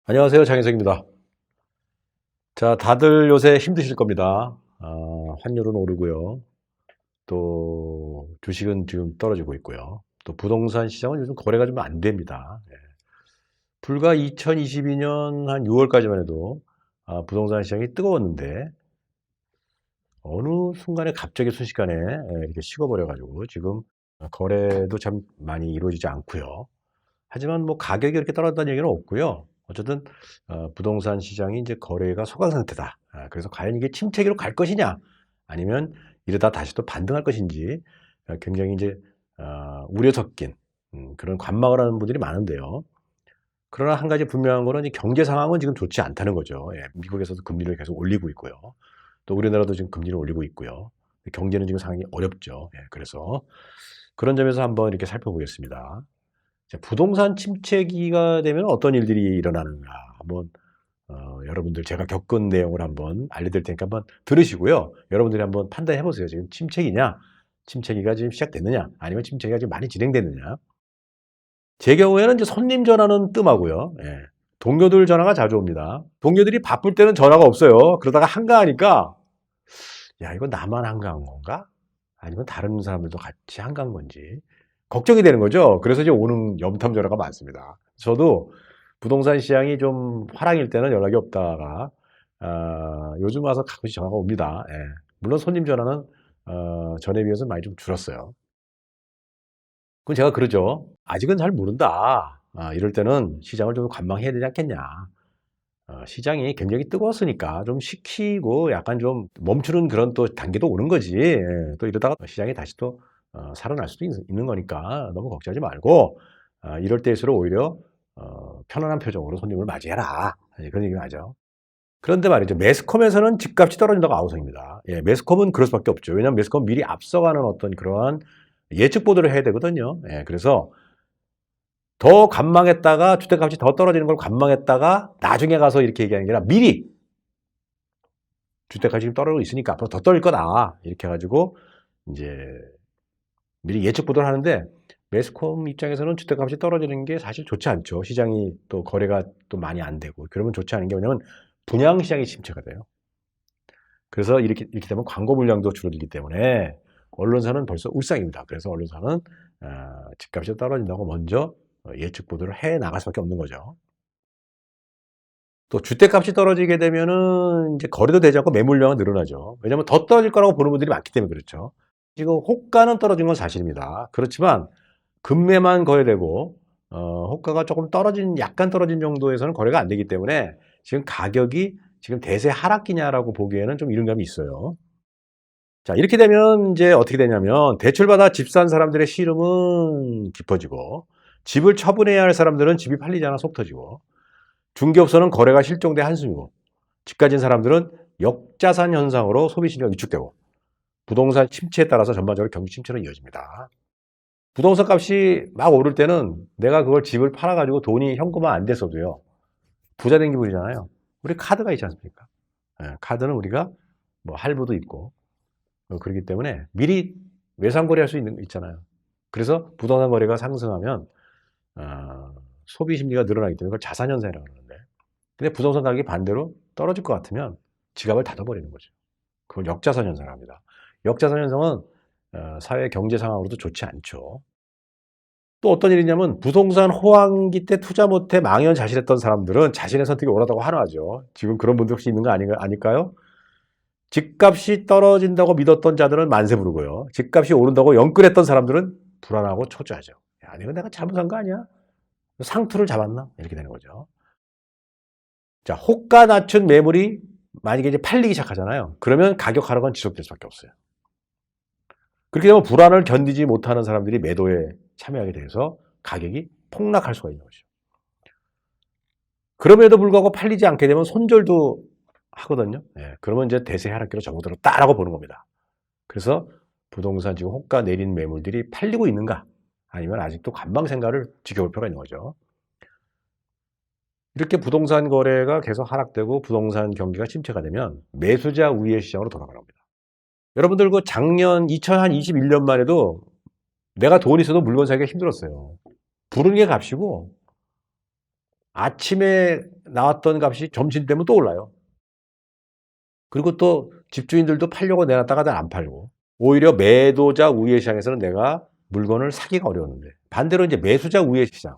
안녕하세요. 장혜석입니다. 자, 다들 요새 힘드실 겁니다. 환율은 오르고요. 또 주식은 지금 떨어지고 있고요. 또 부동산 시장은 요즘 거래가 좀 안 됩니다. 예. 불과 2022년 한 6월까지만 해도 부동산 시장이 뜨거웠는데 어느 순간에 갑자기 순식간에 이렇게 식어버려가지고 지금 거래도 참 많이 이루어지지 않고요. 하지만 뭐 가격이 이렇게 떨어졌다는 얘기는 없고요. 어쨌든 부동산 시장이 이제 거래가 소강 상태다. 그래서 과연 이게 침체기로 갈 것이냐, 아니면 이러다 다시 또 반등할 것인지 굉장히 이제 우려 섞인 그런 관망을 하는 분들이 많은데요. 그러나 한 가지 분명한 거는 이 경제 상황은 지금 좋지 않다는 거죠. 예, 미국에서도 금리를 계속 올리고 있고요. 또 우리나라도 지금 금리를 올리고 있고요. 경제는 지금 상황이 어렵죠. 예, 그래서 그런 점에서 한번 이렇게 살펴보겠습니다. 자, 부동산 침체기가 되면 어떤 일들이 일어나는가 한번 여러분들 제가 겪은 내용을 한번 알려드릴 테니까 한번 들으시고요. 여러분들이 한번 판단해 보세요. 지금 침체기냐? 침체기가 지금 시작됐느냐? 아니면 침체기가 지금 많이 진행됐느냐? 제 경우에는 이제 손님 전화는 뜸하고요. 예. 동료들 전화가 자주 옵니다. 동료들이 바쁠 때는 전화가 없어요. 그러다가 한가하니까 야, 이거 나만 한가한 건가? 아니면 다른 사람들도 같이 한가한 건지 걱정이 되는 거죠. 그래서 이제 오는 염탐 전화가 많습니다. 저도 부동산 시장이 좀 화랑일 때는 연락이 없다가 요즘 와서 가끔씩 전화가 옵니다. 예. 물론 손님 전화는 전에 비해서 많이 좀 줄었어요. 그럼 제가 그러죠. 아직은 잘 모른다. 이럴 때는 시장을 좀 관망해야 되지 않겠냐. 시장이 굉장히 뜨거웠으니까 좀 식히고 약간 좀 멈추는 그런 또 단계도 오는 거지. 예. 또 이러다가 시장이 다시 또 살아날 수도 있는 거니까 너무 걱정하지 말고 이럴 때일수록 오히려 편안한 표정으로 손님을 맞이해라. 예, 그런 얘기를 하죠. 그런데 말이죠. 매스컴에서는 집값이 떨어진다고 아우성입니다. 예, 매스컴은 그럴 수밖에 없죠. 왜냐하면 매스컴은 미리 앞서가는 어떤 그러한 예측 보도를 해야 되거든요. 예, 그래서 더 관망했다가 주택값이 더 떨어지는 걸 관망했다가 나중에 가서 이렇게 얘기하는 게 아니라 미리 주택값이 지금 떨어지고 있으니까 앞으로 더 떨어질 거다. 이렇게 해가지고 이제 미리 예측 보도를 하는데 매스컴 입장에서는 주택값이 떨어지는 게 사실 좋지 않죠. 시장이 또 거래가 또 많이 안 되고 그러면 좋지 않은 게 뭐냐면 분양 시장이 침체가 돼요. 그래서 이렇게 되면 광고 물량도 줄어들기 때문에 언론사는 벌써 울상입니다. 그래서 언론사는 집값이 떨어진다고 먼저 예측 보도를 해 나갈 수밖에 없는 거죠. 또 주택값이 떨어지게 되면은 이제 거래도 되지 않고 매물량은 늘어나죠. 왜냐하면 더 떨어질 거라고 보는 분들이 많기 때문에 그렇죠. 지금 호가는 떨어진 건 사실입니다. 그렇지만 금매만 거래되고 호가가 조금 떨어진 약간 떨어진 정도에서는 거래가 안 되기 때문에 지금 가격이 지금 대세 하락기냐라고 보기에는 좀 이른 감이 있어요. 자, 이렇게 되면 이제 어떻게 되냐면 대출받아 집 산 사람들의 시름은 깊어지고 집을 처분해야 할 사람들은 집이 팔리지 않아 속 터지고 중개업소는 거래가 실종돼 한숨이고 집 가진 사람들은 역자산 현상으로 소비 심리가 위축되고 부동산 침체에 따라서 전반적으로 경기 침체로 이어집니다. 부동산 값이 막 오를 때는 내가 그걸 집을 팔아가지고 돈이 현금화 안 됐어도요. 부자 된 기분이잖아요. 우리 카드가 있지 않습니까? 예, 카드는 우리가 뭐 할부도 있고 그렇기 때문에 미리 외상 거래할 수 있잖아요. 그래서 부동산 거래가 상승하면 소비 심리가 늘어나기 때문에 그걸 자산 현상이라고 하는데 근데 부동산 가격이 반대로 떨어질 것 같으면 지갑을 닫아버리는 거죠. 그걸 역자산 현상을 합니다. 역자산 현상은 사회 경제 상황으로도 좋지 않죠. 또 어떤 일이냐면 부동산 호황기 때 투자 못해 망연자실했던 사람들은 자신의 선택이 옳았다고 환호하죠. 지금 그런 분들 혹시 있는 거 아닐까요? 집값이 떨어진다고 믿었던 자들은 만세 부르고요. 집값이 오른다고 영끌했던 사람들은 불안하고 초조하죠. 야, 내가 잘못한 거 아니야? 상투를 잡았나? 이렇게 되는 거죠. 자, 호가 낮춘 매물이 만약에 이제 팔리기 시작하잖아요. 그러면 가격 하락은 지속될 수밖에 없어요. 그렇게 되면 불안을 견디지 못하는 사람들이 매도에 참여하게 돼서 가격이 폭락할 수가 있는 거죠. 그럼에도 불구하고 팔리지 않게 되면 손절도 하거든요. 예, 그러면 이제 대세 하락기로 접어들었다라고 보는 겁니다. 그래서 부동산 지금 호가 내린 매물들이 팔리고 있는가? 아니면 아직도 관망 생각을 지켜볼 필요가 있는 거죠. 이렇게 부동산 거래가 계속 하락되고 부동산 경기가 침체가 되면 매수자 우위의 시장으로 돌아가는 겁니다. 여러분들 그 작년 2021년만 해도 내가 돈 있어도 물건 사기가 힘들었어요. 부르는 게 값이고 아침에 나왔던 값이 점심 되면 또 올라요. 그리고 또 집주인들도 팔려고 내놨다가 안 팔고, 오히려 매도자 우위의 시장에서는 내가 물건을 사기가 어려웠는데, 반대로 이제 매수자 우위의 시장,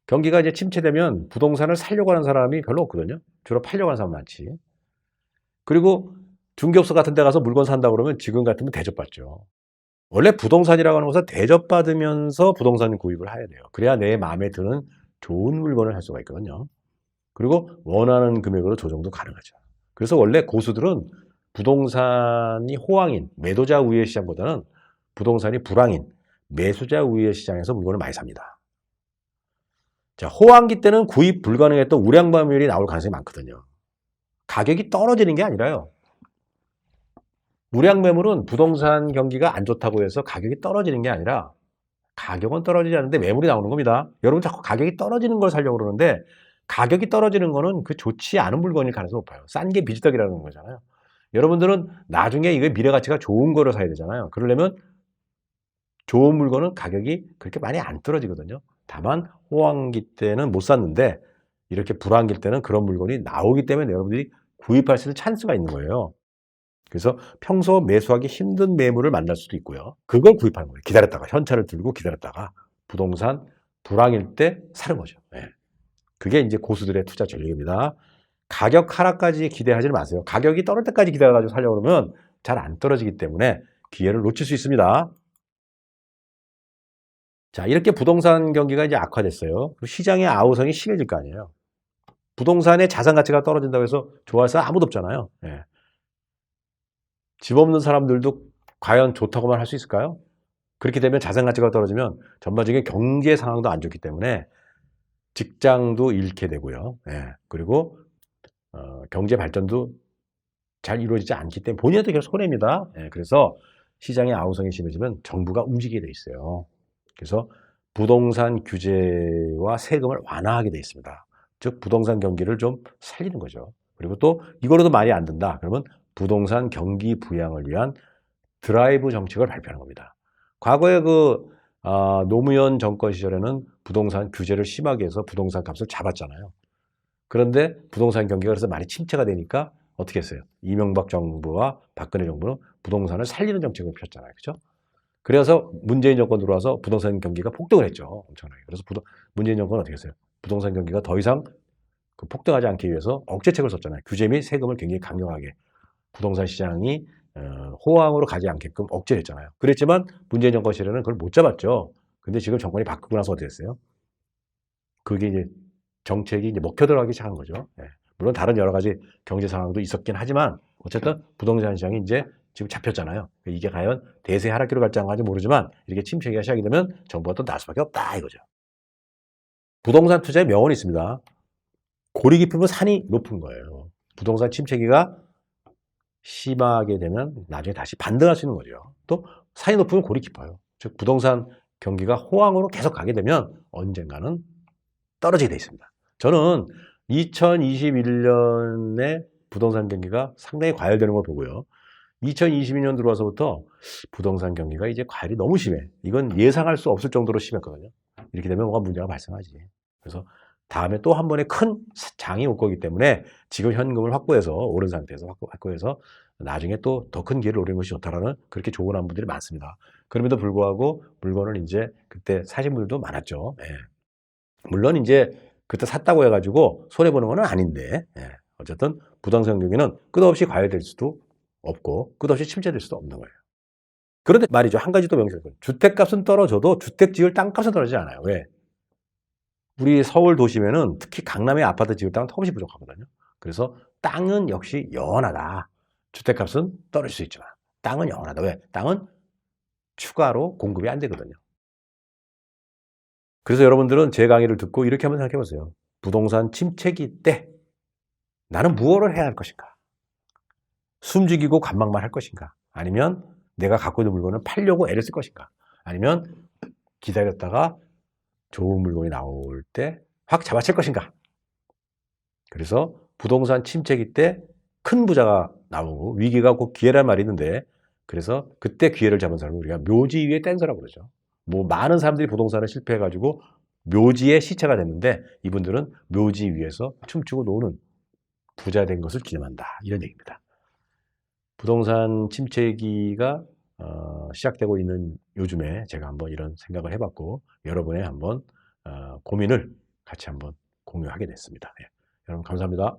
경기가 이제 침체되면 부동산을 사려고 하는 사람이 별로 없거든요. 주로 팔려고 하는 사람 많지. 그리고 중개업소 같은 데 가서 물건 산다 그러면 지금 같으면 대접받죠. 원래 부동산이라고 하는 것은 대접받으면서 부동산 구입을 해야 돼요. 그래야 내 마음에 드는 좋은 물건을 할 수가 있거든요. 그리고 원하는 금액으로 조정도 가능하죠. 그래서 원래 고수들은 부동산이 호황인 매도자 우위의 시장보다는 부동산이 불황인 매수자 우위의 시장에서 물건을 많이 삽니다. 자, 호황기 때는 구입 불가능했던 우량 매물이 나올 가능성이 많거든요. 가격이 떨어지는 게 아니라요. 우량 매물은 부동산 경기가 안 좋다고 해서 가격이 떨어지는 게 아니라, 가격은 떨어지지 않는데 매물이 나오는 겁니다. 여러분 자꾸 가격이 떨어지는 걸 사려고 그러는데, 가격이 떨어지는 거는 그 좋지 않은 물건일 가능성이 높아요. 싼 게 비지떡이라는 거잖아요. 여러분들은 나중에 이게 미래 가치가 좋은 거를 사야 되잖아요. 그러려면 좋은 물건은 가격이 그렇게 많이 안 떨어지거든요. 다만 호황기 때는 못 샀는데 이렇게 불황기 때는 그런 물건이 나오기 때문에 여러분들이 구입할 수 있는 찬스가 있는 거예요. 그래서 평소 매수하기 힘든 매물을 만날 수도 있고요. 그걸 구입하는 거예요. 기다렸다가, 현찰을 들고 기다렸다가 부동산 불황일 때 사는 거죠. 네. 그게 이제 고수들의 투자 전략입니다. 가격 하락까지 기대하지 마세요. 가격이 떨어질 때까지 기다려가지고 살려고 그러면 잘 안 떨어지기 때문에 기회를 놓칠 수 있습니다. 자, 이렇게 부동산 경기가 이제 악화됐어요. 시장의 아우성이 심해질 거 아니에요. 부동산의 자산 가치가 떨어진다고 해서 좋아할 사람 아무도 없잖아요. 예. 집 없는 사람들도 과연 좋다고만 할 수 있을까요? 그렇게 되면 자산 가치가 떨어지면 전반적인 경제 상황도 안 좋기 때문에 직장도 잃게 되고요. 예. 그리고 경제 발전도 잘 이루어지지 않기 때문에 본인한테 계속 손해입니다. 예. 그래서 시장의 아우성이 심해지면 정부가 움직이게 돼 있어요. 그래서 부동산 규제와 세금을 완화하게 돼 있습니다. 즉 부동산 경기를 좀 살리는 거죠. 그리고 또 이거로도 말이 안 된다. 그러면 부동산 경기 부양을 위한 드라이브 정책을 발표하는 겁니다. 과거에 노무현 정권 시절에는 부동산 규제를 심하게 해서 부동산 값을 잡았잖아요. 그런데 부동산 경기가 그래서 많이 침체가 되니까 어떻게 했어요? 이명박 정부와 박근혜 정부는 부동산을 살리는 정책을 폈잖아요. 그렇죠? 그래서 문재인 정권 들어와서 부동산 경기가 폭등을 했죠. 엄청나게. 그래서 문재인 정권은 어떻게 했어요? 부동산 경기가 더 이상 폭등하지 않기 위해서 억제책을 썼잖아요. 규제 및 세금을 굉장히 강력하게 부동산 시장이 호황으로 가지 않게끔 억제를 했잖아요. 그랬지만 문재인 정권 시절에는 그걸 못 잡았죠. 근데 지금 정권이 바뀌고 나서 어떻게 됐어요? 그게 이제 정책이 이제 먹혀 들어가기 시작한 거죠. 예. 물론 다른 여러 가지 경제 상황도 있었긴 하지만 어쨌든 부동산 시장이 이제 지금 잡혔잖아요. 이게 과연 대세 하락기로 갈지 안 갈지 모르지만 이렇게 침체기가 시작이 되면 정부가 또 나설 수밖에 없다 이거죠. 부동산 투자에 명언이 있습니다. 골이 깊으면 산이 높은 거예요. 부동산 침체기가 심하게 되면 나중에 다시 반등할 수 있는 거죠. 또 산이 높으면 골이 깊어요. 즉 부동산 경기가 호황으로 계속 가게 되면 언젠가는 떨어지게 돼 있습니다. 저는 2021년에 부동산 경기가 상당히 과열되는 걸 보고요. 2022년 들어와서부터 부동산 경기가 이제 과열이 너무 심해. 이건 예상할 수 없을 정도로 심했거든요. 이렇게 되면 뭔가 문제가 발생하지. 그래서 다음에 또 한 번에 큰 장이 올 거기 때문에 지금 현금을 확보해서 오른 상태에서 확보해서 나중에 또 더 큰 기회를 노리는 것이 좋다라는 그렇게 조언하는 분들이 많습니다. 그럼에도 불구하고 물건을 이제 그때 사신 분들도 많았죠. 예. 물론 이제 그때 샀다고 해가지고 손해보는 건 아닌데, 예. 어쨌든 부동산 경기는 끝없이 과열될 수도 없고 끝없이 침체될 수도 없는 거예요. 그런데 말이죠. 한 가지 또 명시해요. 주택값은 떨어져도 주택 지을 땅값은 떨어지지 않아요. 왜? 우리 서울 도심에는 특히 강남의 아파트 지을 땅은 턱없이 부족하거든요. 그래서 땅은 역시 영원하다. 주택값은 떨어질 수 있지만 땅은 영원하다. 왜? 땅은 추가로 공급이 안 되거든요. 그래서 여러분들은 제 강의를 듣고 이렇게 한번 생각해 보세요. 부동산 침체기 때 나는 무엇을 해야 할 것인가? 숨죽이고 관망만 할 것인가? 아니면 내가 갖고 있는 물건을 팔려고 애를 쓸 것인가? 아니면 기다렸다가 좋은 물건이 나올 때 확 잡아칠 것인가? 그래서 부동산 침체기 때 큰 부자가 나오고 위기가 곧 기회란 말이 있는데 그래서 그때 기회를 잡은 사람을 우리가 묘지 위에 댄서라고 그러죠. 뭐 많은 사람들이 부동산을 실패해가지고 묘지의 시체가 됐는데 이분들은 묘지 위에서 춤추고 노는 부자 된 것을 기념한다. 이런 얘기입니다. 부동산 침체기가 시작되고 있는 요즘에 제가 한번 이런 생각을 해봤고 여러분의 한번 고민을 같이 한번 공유하게 됐습니다. 예. 여러분 감사합니다.